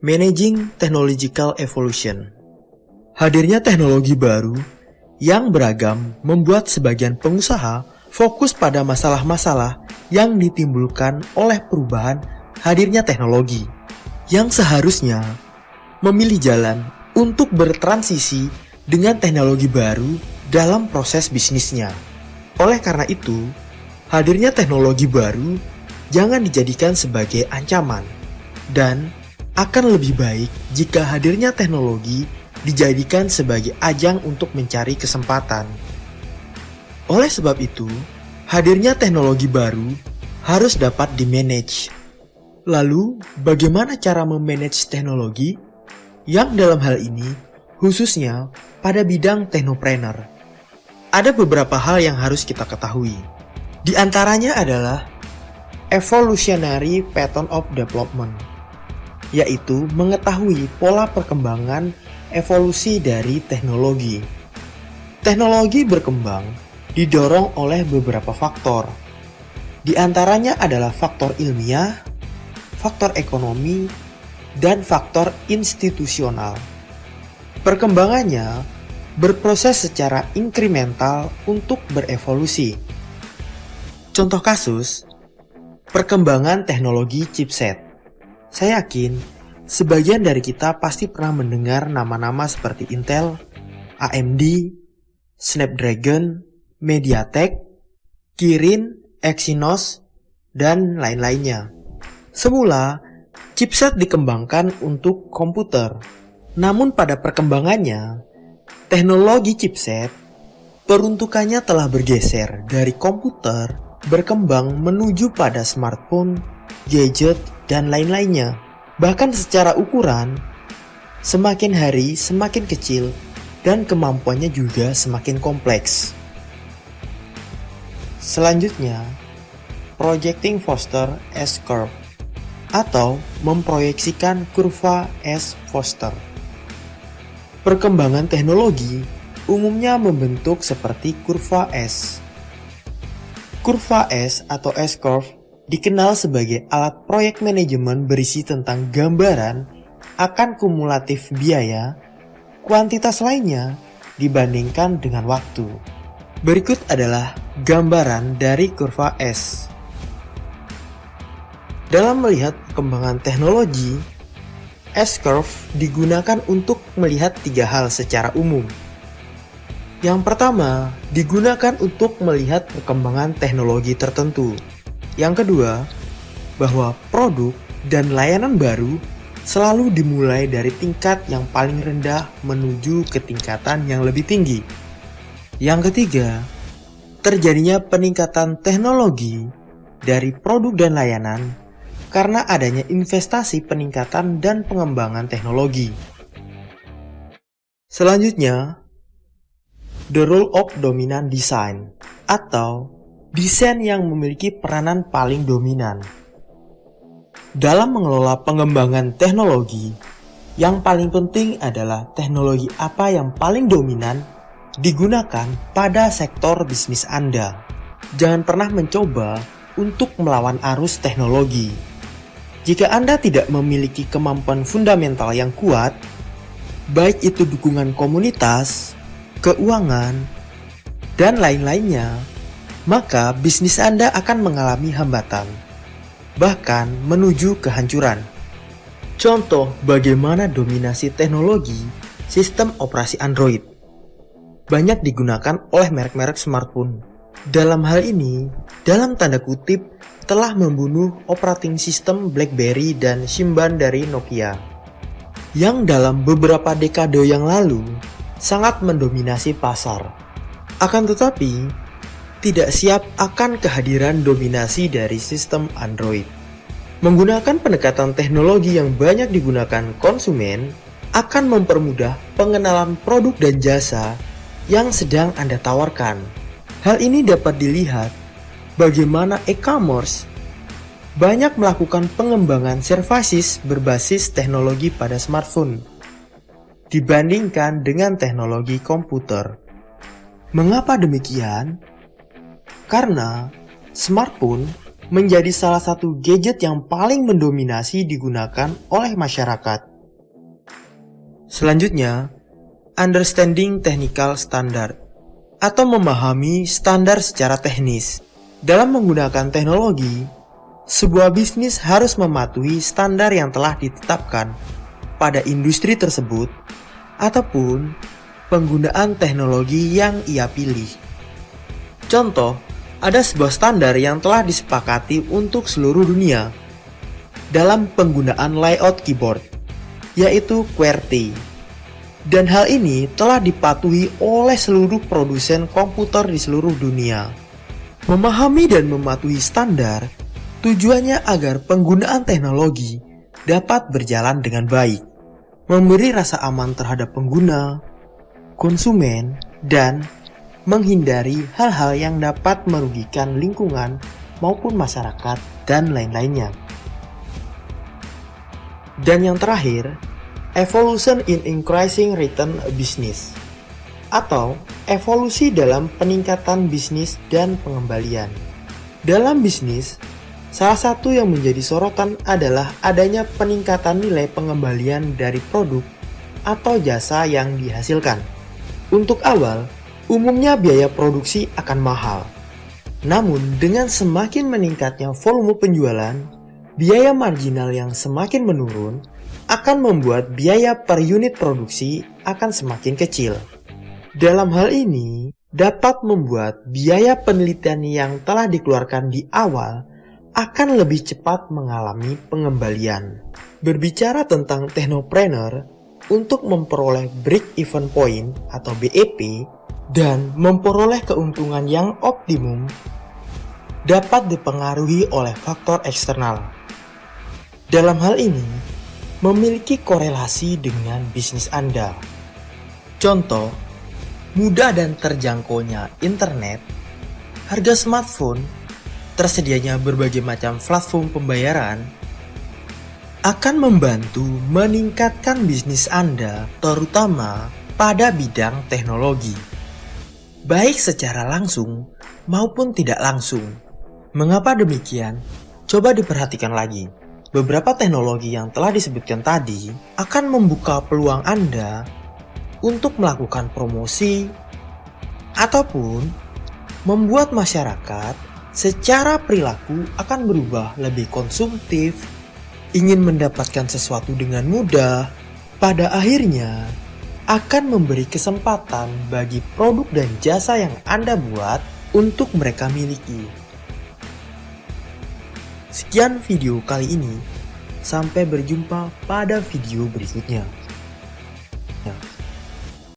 Managing Technological Evolution. Hadirnya teknologi baru yang beragam membuat sebagian pengusaha fokus pada masalah-masalah yang ditimbulkan oleh perubahan hadirnya teknologi, yang seharusnya memilih jalan untuk bertransisi dengan teknologi baru dalam proses bisnisnya. Oleh karena itu, hadirnya teknologi baru jangan dijadikan sebagai ancaman, dan akan lebih baik jika hadirnya teknologi dijadikan sebagai ajang untuk mencari kesempatan. Oleh sebab itu, hadirnya teknologi baru harus dapat dimanage. Lalu, bagaimana cara memanage teknologi? Yang dalam hal ini, khususnya pada bidang technopreneur. Ada beberapa hal yang harus kita ketahui. Di antaranya adalah evolutionary pattern of development, yaitu mengetahui pola perkembangan evolusi dari teknologi. Teknologi berkembang didorong oleh beberapa faktor. Di antaranya adalah faktor ilmiah, faktor ekonomi, dan faktor institusional. Perkembangannya berproses secara inkremental untuk berevolusi. Contoh kasus, perkembangan teknologi chipset. Saya yakin sebagian dari kita pasti pernah mendengar nama-nama seperti Intel, AMD, Snapdragon, MediaTek, Kirin, Exynos, dan lain-lainnya. Semula, chipset dikembangkan untuk komputer. Namun pada perkembangannya, teknologi chipset peruntukannya telah bergeser dari komputer berkembang menuju pada smartphone, gadget, dan lain-lainnya. Bahkan secara ukuran, semakin hari semakin kecil dan kemampuannya juga semakin kompleks. Selanjutnya, projecting Foster S-curve atau memproyeksikan kurva S-Foster. Perkembangan teknologi umumnya membentuk seperti kurva S. Kurva S atau S-curve dikenal sebagai alat proyek manajemen berisi tentang gambaran akan kumulatif biaya, kuantitas lainnya dibandingkan dengan waktu. Berikut adalah gambaran dari kurva S. Dalam melihat perkembangan teknologi, S-curve digunakan untuk melihat tiga hal secara umum. Yang pertama, digunakan untuk melihat perkembangan teknologi tertentu. Yang kedua, bahwa produk dan layanan baru selalu dimulai dari tingkat yang paling rendah menuju ke tingkatan yang lebih tinggi. Yang ketiga, terjadinya peningkatan teknologi dari produk dan layanan karena adanya investasi peningkatan dan pengembangan teknologi. Selanjutnya, the role of dominant design atau desain yang memiliki peranan paling dominan. Dalam mengelola pengembangan teknologi, yang paling penting adalah teknologi apa yang paling dominan digunakan pada sektor bisnis Anda. Jangan pernah mencoba untuk melawan arus teknologi. Jika Anda tidak memiliki kemampuan fundamental yang kuat, baik itu dukungan komunitas, keuangan, dan lain-lainnya, maka bisnis Anda akan mengalami hambatan, bahkan menuju kehancuran. Contoh bagaimana dominasi teknologi sistem operasi Android banyak digunakan oleh merek-merek smartphone. Dalam hal ini, dalam tanda kutip, telah membunuh operating system BlackBerry dan Symbian dari Nokia, yang dalam beberapa dekade yang lalu sangat mendominasi pasar. Akan tetapi, tidak siap akan kehadiran dominasi dari sistem Android. Menggunakan pendekatan teknologi yang banyak digunakan konsumen akan mempermudah pengenalan produk dan jasa yang sedang Anda tawarkan. Hal ini dapat dilihat bagaimana e-commerce banyak melakukan pengembangan services berbasis teknologi pada smartphone dibandingkan dengan teknologi komputer. Mengapa demikian? Karena smartphone menjadi salah satu gadget yang paling mendominasi digunakan oleh masyarakat. Selanjutnya, understanding technical standard atau memahami standar secara teknis. Dalam menggunakan teknologi, sebuah bisnis harus mematuhi standar yang telah ditetapkan pada industri tersebut ataupun penggunaan teknologi yang ia pilih. Contoh, ada sebuah standar yang telah disepakati untuk seluruh dunia dalam penggunaan layout keyboard, yaitu QWERTY. Dan hal ini telah dipatuhi oleh seluruh produsen komputer di seluruh dunia. Memahami dan mematuhi standar tujuannya agar penggunaan teknologi dapat berjalan dengan baik, memberi rasa aman terhadap pengguna, konsumen, dan menghindari hal-hal yang dapat merugikan lingkungan maupun masyarakat dan lain-lainnya. Dan yang terakhir, evolution in increasing return business atau evolusi dalam peningkatan bisnis dan pengembalian. Dalam bisnis, salah satu yang menjadi sorotan adalah adanya peningkatan nilai pengembalian dari produk atau jasa yang dihasilkan. Untuk awal, umumnya biaya produksi akan mahal. Namun, dengan semakin meningkatnya volume penjualan, biaya marginal yang semakin menurun akan membuat biaya per unit produksi akan semakin kecil. Dalam hal ini, dapat membuat biaya penelitian yang telah dikeluarkan di awal akan lebih cepat mengalami pengembalian. Berbicara tentang technopreneur, untuk memperoleh break-even point atau BEP dan memperoleh keuntungan yang optimum dapat dipengaruhi oleh faktor eksternal. Dalam hal ini, memiliki korelasi dengan bisnis Anda. Contoh, mudah dan terjangkaunya internet, harga smartphone, tersedianya berbagai macam platform pembayaran, akan membantu meningkatkan bisnis Anda, terutama pada bidang teknologi, baik secara langsung maupun tidak langsung. Mengapa demikian? Coba diperhatikan lagi. Beberapa teknologi yang telah disebutkan tadi akan membuka peluang Anda untuk melakukan promosi ataupun membuat masyarakat secara perilaku akan berubah lebih konsumtif, ingin mendapatkan sesuatu dengan mudah, pada akhirnya akan memberi kesempatan bagi produk dan jasa yang Anda buat untuk mereka miliki. Sekian video kali ini, sampai berjumpa pada video berikutnya.